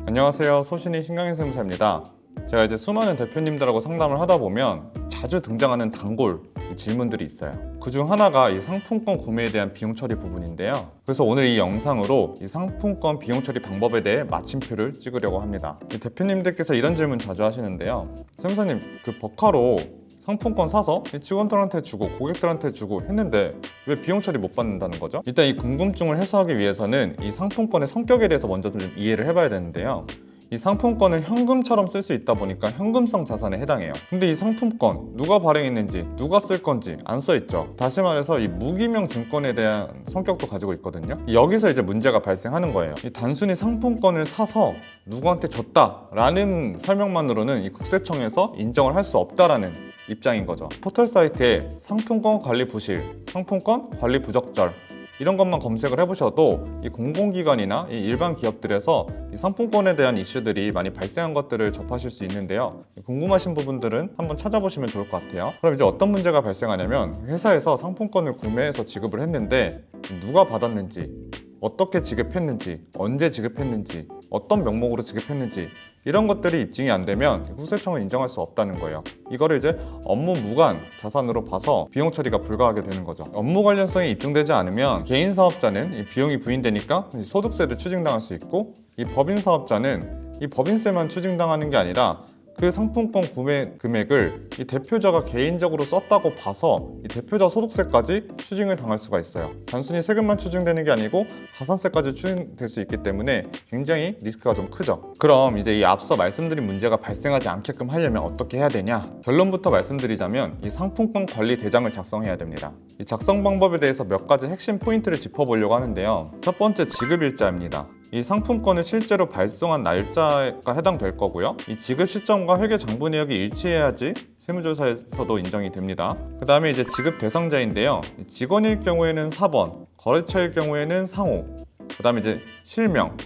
안녕하세요. 소신이 신강현 세무사입니다. 제가 이제 수많은 대표님들하고 상담을 하다 보면 자주 등장하는 단골 질문들이 있어요. 그중 하나가 이 상품권 구매에 대한 비용 처리 부분인데요. 그래서 오늘 이 영상으로 이 상품권 비용 처리 방법에 대해 마침표를 찍으려고 합니다. 이 대표님들께서 이런 질문 자주 하시는데요. 세무사님, 그 버카로 상품권 사서 직원들한테 주고 고객들한테 주고 했는데 왜 비용 처리 못 받는다는 거죠? 일단 이 궁금증을 해소하기 위해서는 이 상품권의 성격에 대해서 먼저 좀 이해를 해봐야 되는데요. 이 상품권을 현금처럼 쓸 수 있다 보니까 현금성 자산에 해당해요. 근데 이 상품권 누가 발행했는지, 누가 쓸 건지 안 써 있죠. 다시 말해서 이 무기명 증권에 대한 성격도 가지고 있거든요. 여기서 이제 문제가 발생하는 거예요. 이 단순히 상품권을 사서 누구한테 줬다라는 설명만으로는 이 국세청에서 인정을 할 수 없다라는 입장인 거죠. 포털 사이트에 상품권 관리 부실, 상품권 관리 부적절 이런 것만 검색을 해보셔도 이 공공기관이나 이 일반 기업들에서 이 상품권에 대한 이슈들이 많이 발생한 것들을 접하실 수 있는데요. 궁금하신 부분들은 한번 찾아보시면 좋을 것 같아요. 그럼 이제 어떤 문제가 발생하냐면 회사에서 상품권을 구매해서 지급을 했는데 누가 받았는지, 어떻게 지급했는지, 언제 지급했는지, 어떤 명목으로 지급했는지 이런 것들이 입증이 안 되면 국세청은 인정할 수 없다는 거예요. 이거를 이제 업무 무관 자산으로 봐서 비용 처리가 불가하게 되는 거죠. 업무 관련성이 입증되지 않으면 개인 사업자는 이 비용이 부인되니까 소득세를 추징당할 수 있고, 이 법인 사업자는 이 법인세만 추징당하는 게 아니라 그 상품권 구매 금액을 이 대표자가 개인적으로 썼다고 봐서 이 대표자 소득세까지 추징을 당할 수가 있어요. 단순히 세금만 추징되는 게 아니고 가산세까지 추징될 수 있기 때문에 굉장히 리스크가 좀 크죠. 그럼 이제 이 앞서 말씀드린 문제가 발생하지 않게끔 하려면 어떻게 해야 되냐? 결론부터 말씀드리자면 이 상품권 관리 대장을 작성해야 됩니다. 이 작성 방법에 대해서 몇 가지 핵심 포인트를 짚어보려고 하는데요. 첫 번째, 지급일자입니다. 이 상품권을 실제로 발송한 날짜가 해당될 거고요. 이 지급 시점과 회계 장부 내역이 일치해야지 세무조사에서도 인정이 됩니다. 그 다음에 이제 지급 대상자인데요. 직원일 경우에는 4번, 거래처일 경우에는 상호, 그 다음에 이제 실명,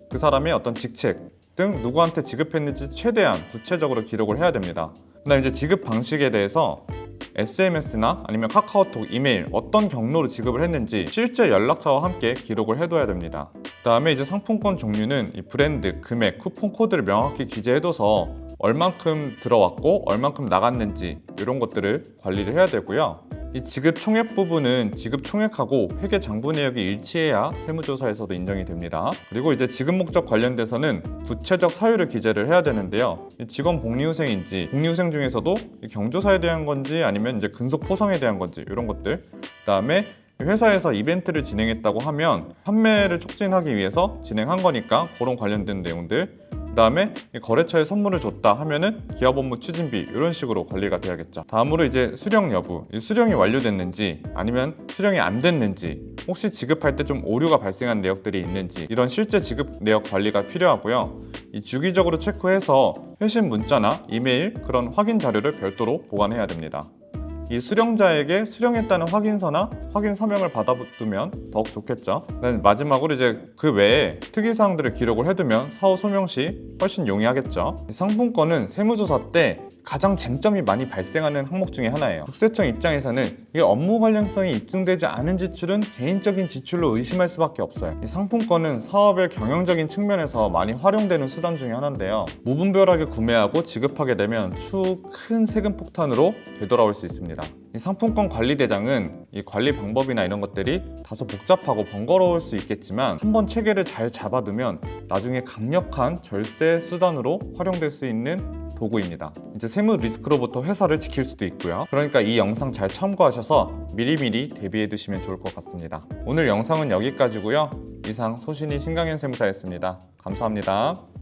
그 사람의 어떤 직책 등 누구한테 지급했는지 최대한 구체적으로 기록을 해야 됩니다. 그 다음에 이제 지급 방식에 대해서 SMS나 아니면 카카오톡, 이메일 어떤 경로로 지급을 했는지 실제 연락처와 함께 기록을 해둬야 됩니다. 그 다음에 이제 상품권 종류는 이 브랜드, 금액, 쿠폰 코드를 명확히 기재해둬서 얼만큼 들어왔고 얼만큼 나갔는지 이런 것들을 관리를 해야 되고요. 이 지급 총액 부분은 지급 총액하고 회계 장부 내역이 일치해야 세무조사에서도 인정이 됩니다. 그리고 이제 지급 목적 관련돼서는 구체적 사유를 기재를 해야 되는데요. 직원 복리후생인지, 복리후생 중에서도 경조사에 대한 건지 아니면 이제 근속 포상에 대한 건지 이런 것들. 그다음에 회사에서 이벤트를 진행했다고 하면 판매를 촉진하기 위해서 진행한 거니까 그런 관련된 내용들. 그 다음에 거래처에 선물을 줬다 하면은 기업 업무 추진비 이런 식으로 관리가 돼야겠죠. 다음으로 이제 수령 여부, 수령이 완료됐는지 아니면 수령이 안 됐는지, 혹시 지급할 때 좀 오류가 발생한 내역들이 있는지 이런 실제 지급 내역 관리가 필요하고요. 이 주기적으로 체크해서 회신 문자나 이메일 그런 확인 자료를 별도로 보관해야 됩니다. 이 수령자에게 수령했다는 확인서나 확인 서명을 받아두면 더욱 좋겠죠. 마지막으로 이제 그 외에 특이사항들을 기록을 해두면 사후 소명 시 훨씬 용이하겠죠. 이 상품권은 세무조사 때 가장 쟁점이 많이 발생하는 항목 중에 하나예요. 국세청 입장에서는 이 업무 관련성이 입증되지 않은 지출은 개인적인 지출로 의심할 수밖에 없어요. 이 상품권은 사업의 경영적인 측면에서 많이 활용되는 수단 중에 하나인데요. 무분별하게 구매하고 지급하게 되면 추후 큰 세금 폭탄으로 되돌아올 수 있습니다. 이 상품권 관리 대장은 이 관리 방법이나 이런 것들이 다소 복잡하고 번거로울 수 있겠지만 한번 체계를 잘 잡아두면 나중에 강력한 절세 수단으로 활용될 수 있는 도구입니다. 이제 세무 리스크로부터 회사를 지킬 수도 있고요. 그러니까 이 영상 잘 참고하셔서 미리미리 대비해 두시면 좋을 것 같습니다. 오늘 영상은 여기까지고요. 이상 소신이 신강현 세무사였습니다. 감사합니다.